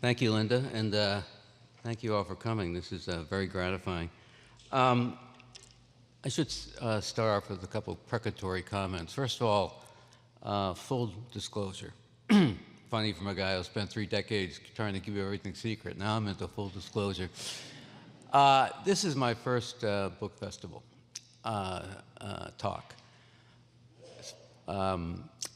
Thank you, Linda, and thank you all for coming. This is very gratifying. I should start off with a couple precatory comments. First of all, full disclosure. Funny from a guy who spent 3 decades trying to keep everything secret. Now I'm into full disclosure. This is my first book festival talk. I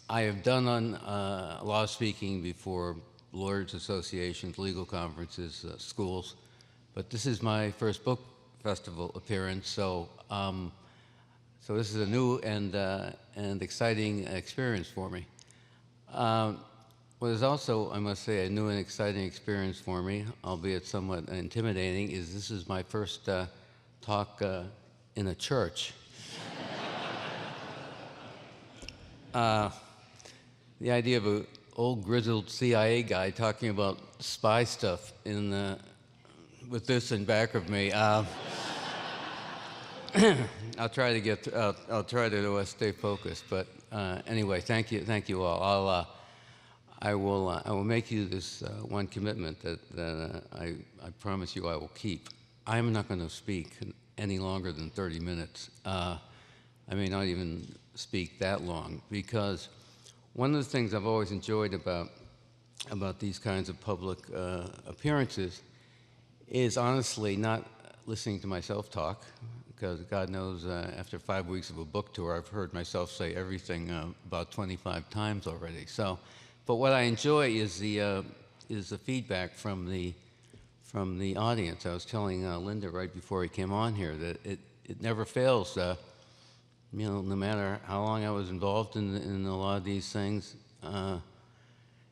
have done a lot of speaking before lawyers associations, legal conferences, schools, but this is my first book festival appearance. So this is a new and exciting experience for me. What is also, I must say, a new and exciting experience for me, albeit somewhat intimidating, is this is my first talk in a church. The idea of an old grizzled CIA guy talking about spy stuff with this in back of me. I'll try to stay focused. But anyway, thank you all. I will make you this one commitment that I promise you I will keep. I'm not going to speak any longer than 30 minutes. I may not even speak that long, because one of the things I've always enjoyed about these kinds of public appearances is honestly not listening to myself talk, because God knows after 5 weeks of a book tour, I've heard myself say everything about 25 times already. So, but what I enjoy is the feedback from the audience. I was telling Linda right before he came on here that it never fails. No matter how long I was involved in a lot of these things,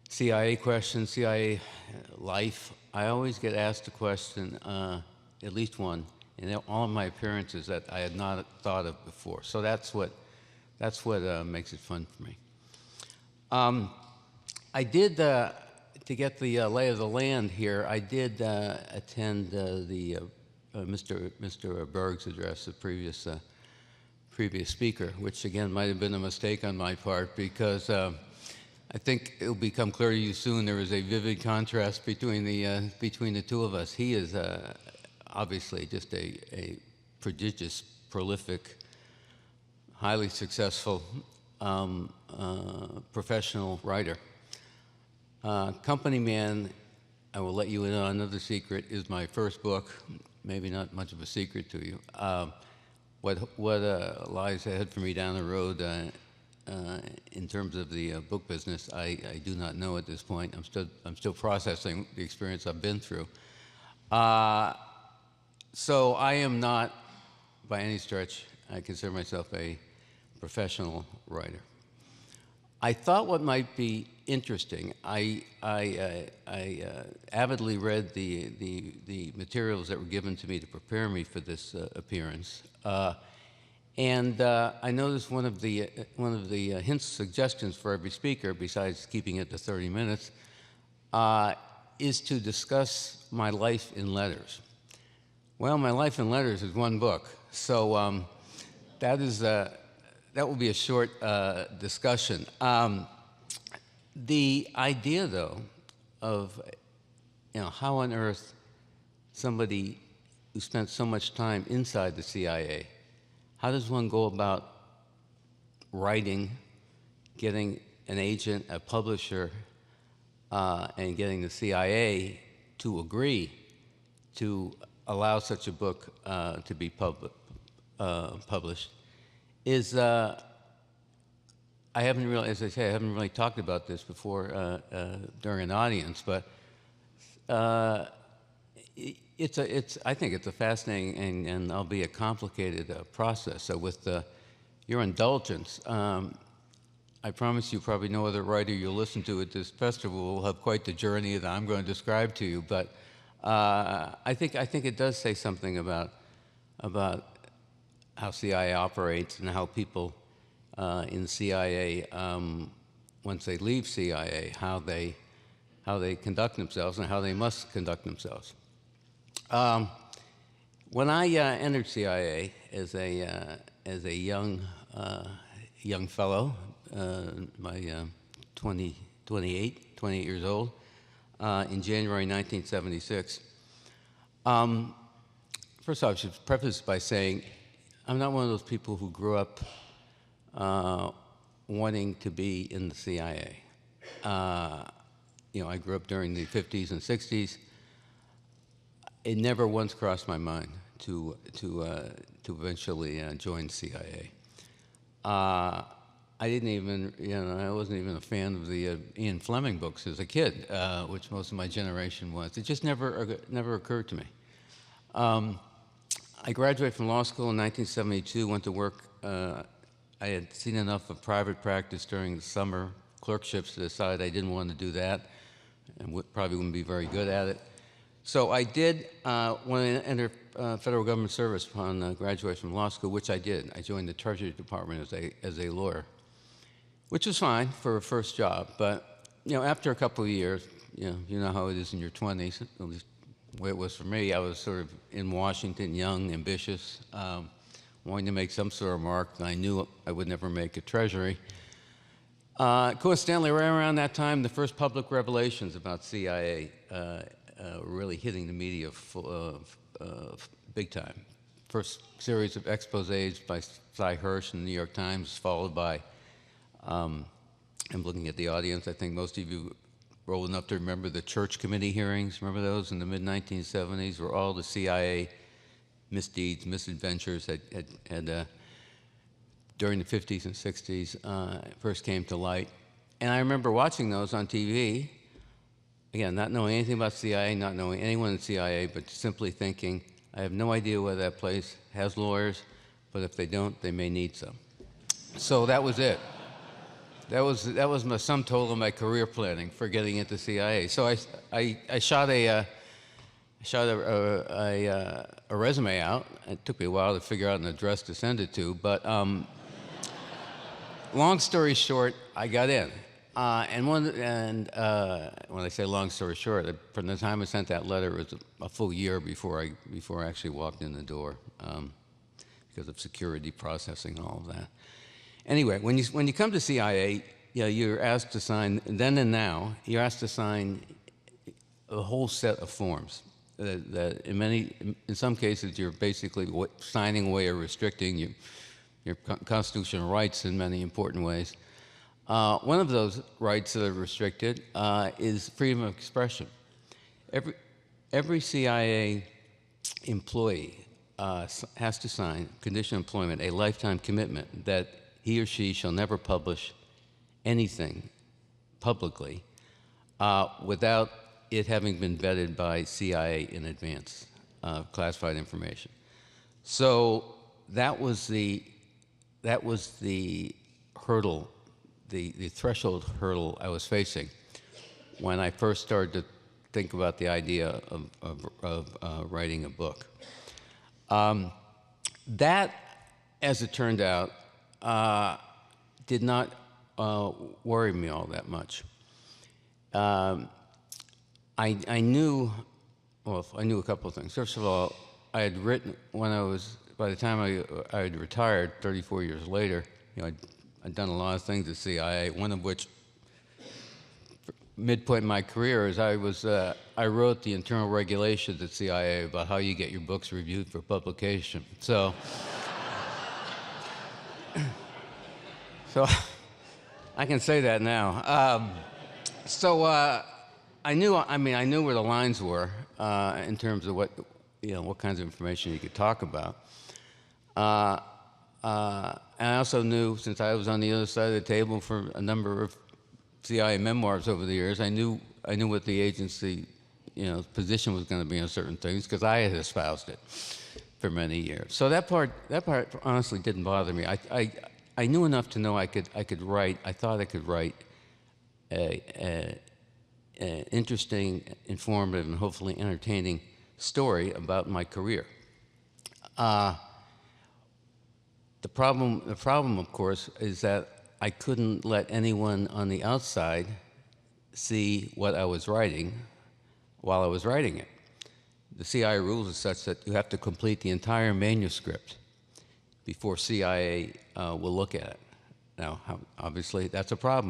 CIA questions, CIA life, I always get asked a question, at least one, in all of my appearances that I had not thought of before. So that's what makes it fun for me. I did, to get the lay of the land here, I did attend Mr. Berg's address, the previous speaker, which again might have been a mistake on my part, because I think it'll become clear to you soon there is a vivid contrast between the two of us. He is obviously just a prodigious, prolific, highly successful professional writer. Company Man, I will let you in on another secret, is my first book. Maybe not much of a secret to you. What lies ahead for me down the road in terms of the book business, I do not know at this point. I'm still processing the experience I've been through. So I am not, by any stretch, I consider myself a professional writer. I thought what might be interesting, I avidly read the materials that were given to me to prepare me for this appearance. And I noticed one of the hints, suggestions for every speaker, besides keeping it to 30 minutes, is to discuss my life in letters. Well, my life in letters is one book, so that will be a short discussion. The idea, though, of how on earth somebody who spent so much time inside the CIA, how does one go about writing, getting an agent, a publisher, and getting the CIA to agree to allow such a book to be published, is I haven't really, as I say, I haven't really talked about this before during an audience, but I think it's a fascinating and albeit complicated process. So with your indulgence, I promise you probably no other writer you'll listen to at this festival will have quite the journey that I'm going to describe to you, but I think it does say something about how CIA operates and how people in CIA, once they leave CIA, how they conduct themselves and how they must conduct themselves. When I entered CIA as a young fellow, 28 years old, in January 1976. First off, I should preface by saying I'm not one of those people who grew up wanting to be in the CIA. I grew up during the 50s and 60s. It never once crossed my mind to eventually join CIA. I didn't even, I wasn't even a fan of the Ian Fleming books as a kid, which most of my generation was. It just never occurred to me. I graduated from law school in 1972, went to work. I had seen enough of private practice during the summer clerkships to decide I didn't want to do that and probably wouldn't be very good at it. So I did want to enter federal government service upon graduation from law school, which I did. I joined the Treasury Department as a lawyer, which was fine for a first job. But after a couple of years, you know how it is in your 20s, at least the way it was for me. I was sort of in Washington, young, ambitious, wanting to make some sort of mark. I knew I would never make it Treasury. Coincidentally, right around that time, the first public revelations about CIA were really hitting the media big time. First series of exposés by Cy Hirsch in the New York Times, followed by, I'm looking at the audience, I think most of you are old enough to remember the Church Committee hearings. Remember those in the mid-1970s, where all the CIA misdeeds, misadventures had during the 50s and 60s first came to light. And I remember watching those on TV, again, not knowing anything about CIA, not knowing anyone in CIA, but simply thinking, I have no idea whether that place has lawyers, but if they don't, they may need some. So that was it. That was my sum total of my career planning for getting into CIA. So I shot a resume out. It took me a while to figure out an address to send it to, but long story short, I got in. When I say long story short, from the time I sent that letter, it was a full year before I actually walked in the door, because of security processing and all of that. Anyway, when you come to CIA, you're asked to sign, then and now, you're asked to sign a whole set of forms. That in some cases, you're basically signing away or restricting your constitutional rights in many important ways. One of those rights that are restricted is freedom of expression. Every CIA employee has to sign, condition of employment, a lifetime commitment that he or she shall never publish anything publicly without it having been vetted by CIA in advance, classified information. So that was the hurdle, the threshold hurdle I was facing when I first started to think about the idea of writing a book. That, as it turned out, did not worry me all that much. I knew a couple of things. First of all, I had written by the time I had retired 34 years later, I'd done a lot of things at CIA, one of which, midpoint in my career, is I wrote the internal regulations at CIA about how you get your books reviewed for publication. So I can say that now. I knew where the lines were in terms of what kinds of information you could talk about. And I also knew, since I was on the other side of the table for a number of CIA memoirs over the years, I knew what the agency, position was going to be on certain things because I had espoused it for many years. So that part honestly didn't bother me. I knew enough to know I could write. I thought I could write an interesting, informative, and hopefully entertaining story about my career. The problem, of course, is that I couldn't let anyone on the outside see what I was writing while I was writing it. The CIA rules are such that you have to complete the entire manuscript before CIA will look at it. Now, obviously, that's a problem.